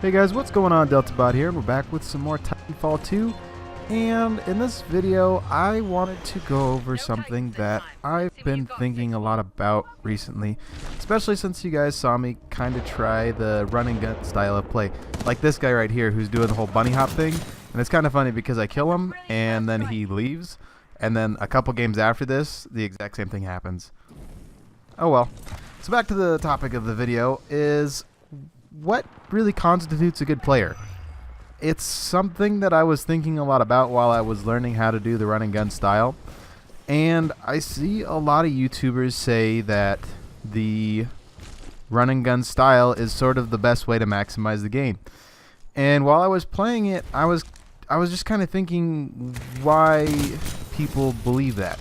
Hey guys, what's going on? DeltaBot here, and we're back with some more Titanfall 2. And in this video, I wanted to go over something that I've been thinking a lot about recently, especially since you guys saw me kind of try the run and gun style of play. Like this guy right here who's doing the whole bunny hop thing. And it's kind of funny because I kill him, and then he leaves. And then a couple games after this, the exact same thing happens. Oh well. So back to the topic of the video is what really constitutes a good player. It's something that I was thinking a lot about while I was learning how to do the run and gun style. And I see a lot of YouTubers say that the run and gun style is sort of the best way to maximize the game. And while I was playing it, I was just kind of thinking why people believe that.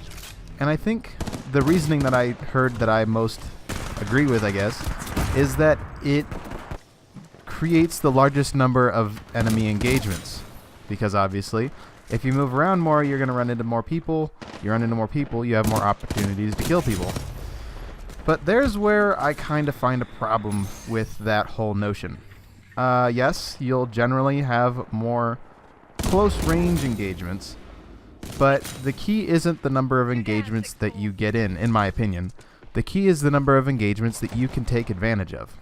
And I think the reasoning that I heard that I most agree with, I guess, is that it creates the largest number of enemy engagements. Because obviously, if you move around more, you're going to run into more people. You run into more people, you have more opportunities to kill people. But there's where I kind of find a problem with that whole notion. Yes, you'll generally have more close range engagements, but the key isn't the number of engagements that you get in my opinion. The key is the number of engagements that you can take advantage of.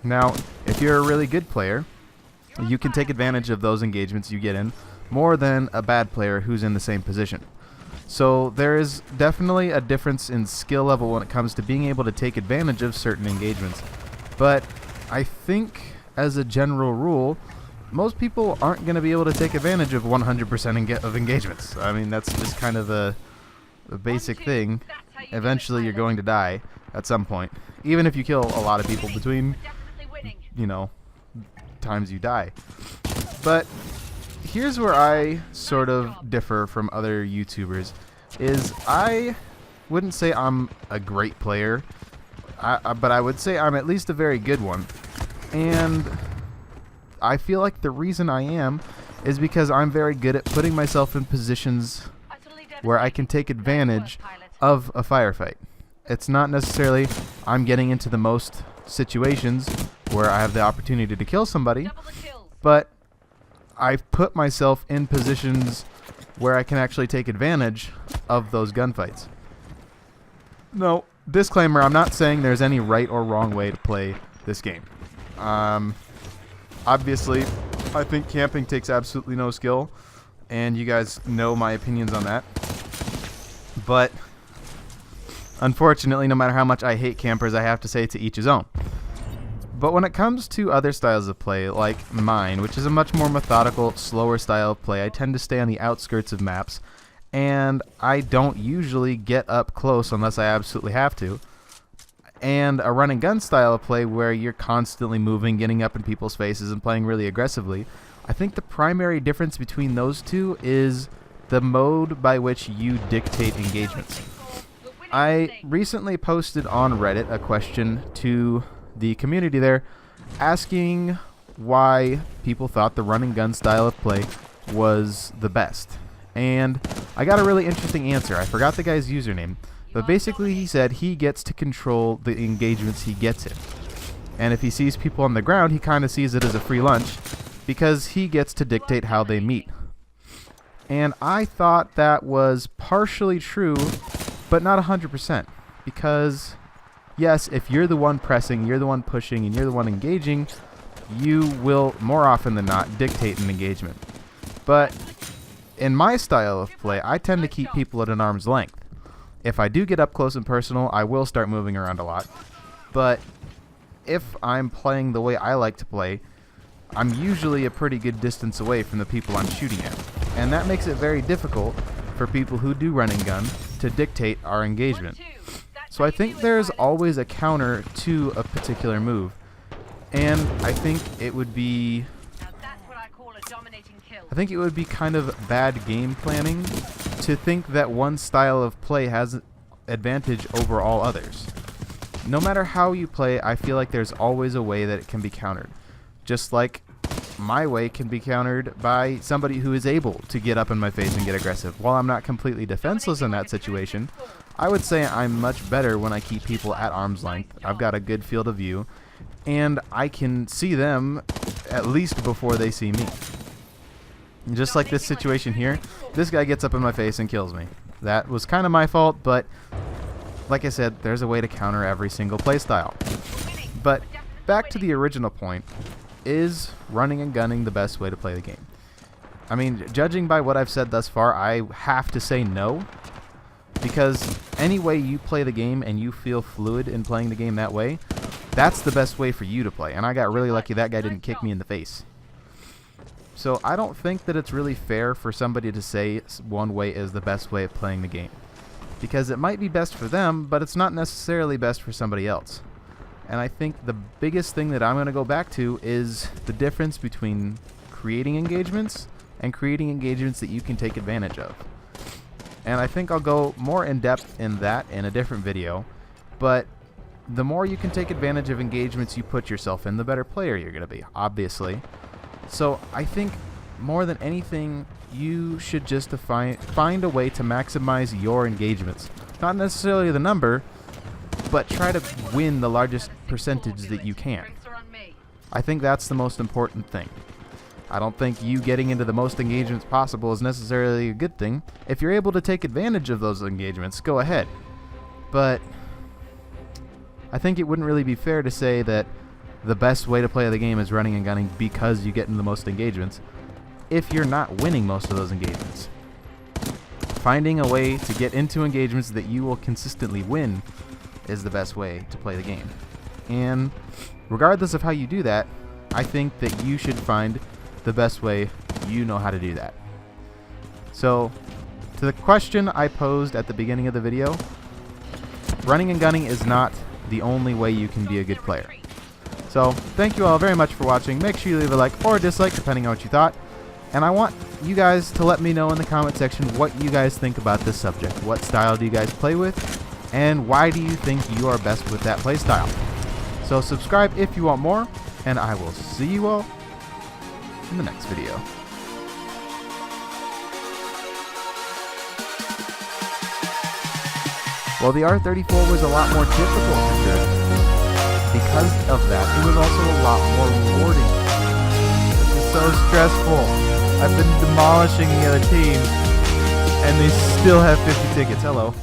Now, if you're a really good player, you can take advantage of those engagements you get in more than a bad player who's in the same position. So there is definitely a difference in skill level when it comes to being able to take advantage of certain engagements. But I think, as a general rule, most people aren't going to be able to take advantage of 100% of engagements. I mean, that's just kind of a basic thing. Eventually you're going to die at some point, even if you kill a lot of people between, you know, times you die. But here's where I sort of differ from other YouTubers, is I wouldn't say I'm a great player, but I would say I'm at least a very good one. And I feel like the reason I am is because I'm very good at putting myself in positions where I can take advantage of a firefight. It's not necessarily I'm getting into the most situations where I have the opportunity to kill somebody, but I've put myself in positions where I can actually take advantage of those gunfights. No, disclaimer, I'm not saying there's any right or wrong way to play this game. Obviously, I think camping takes absolutely no skill, and you guys know my opinions on that. But unfortunately, no matter how much I hate campers, I have to say to each his own. But when it comes to other styles of play, like mine, which is a much more methodical, slower style of play, I tend to stay on the outskirts of maps, and I don't usually get up close unless I absolutely have to. And a run and gun style of play where you're constantly moving, getting up in people's faces, and playing really aggressively, I think the primary difference between those two is the mode by which you dictate engagements. I recently posted on Reddit a question to the community there asking why people thought the run and gun style of play was the best. And I got a really interesting answer. I forgot the guy's username, but basically he said he gets to control the engagements he gets in. And if he sees people on the ground, he kind of sees it as a free lunch because he gets to dictate how they meet. And I thought that was partially true, but not 100%. Because, yes, if you're the one pressing, you're the one pushing, and you're the one engaging, you will, more often than not, dictate an engagement. But in my style of play, I tend to keep people at an arm's length. If I do get up close and personal, I will start moving around a lot. But if I'm playing the way I like to play, I'm usually a pretty good distance away from the people I'm shooting at. And that makes it very difficult for people who do run and gun to dictate our engagement. So I think there's always a counter to a particular move. And I think it would be kind of bad game planning to think that one style of play has advantage over all others. No matter how you play, I feel like there's always a way that it can be countered. Just like my way can be countered by somebody who is able to get up in my face and get aggressive. While I'm not completely defenseless in that situation, I would say I'm much better when I keep people at arm's length. I've got a good field of view, and I can see them at least before they see me. And just like this situation here, this guy gets up in my face and kills me. That was kind of my fault, but like I said, there's a way to counter every single playstyle. But back to the original point, is running and gunning the best way to play the game? I mean, judging by what I've said thus far, I have to say no. Because any way you play the game and you feel fluid in playing the game that way, that's the best way for you to play. And I got really lucky that guy didn't kick me in the face. So I don't think that it's really fair for somebody to say one way is the best way of playing the game. Because it might be best for them, but it's not necessarily best for somebody else. And I think the biggest thing that I'm going to go back to is the difference between creating engagements and creating engagements that you can take advantage of. And I think I'll go more in depth in that in a different video. But the more you can take advantage of engagements you put yourself in, the better player you're going to be, obviously. So I think more than anything, you should just find a way to maximize your engagements. Not necessarily the number, but try to win the largest percentage that you can. I think that's the most important thing. I don't think you getting into the most engagements possible is necessarily a good thing. If you're able to take advantage of those engagements, go ahead. But I think it wouldn't really be fair to say that the best way to play the game is running and gunning because you get in the most engagements if you're not winning most of those engagements. Finding a way to get into engagements that you will consistently win is the best way to play the game. And regardless of how you do that, I think that you should find the best way you know how to do that. So, to the question I posed at the beginning of the video, running and gunning is not the only way you can be a good player. So, thank you all very much for watching. Make sure you leave a like or a dislike depending on what you thought. And I want you guys to let me know in the comment section what you guys think about this subject. What style do you guys play with? And why do you think you are best with that play style? So subscribe if you want more, and I will see you all in the next video. Well, the R34 was a lot more difficult to drift. Because of that, it was also a lot more rewarding. This is so stressful. I've been demolishing the other team, and they still have 50 tickets. Hello.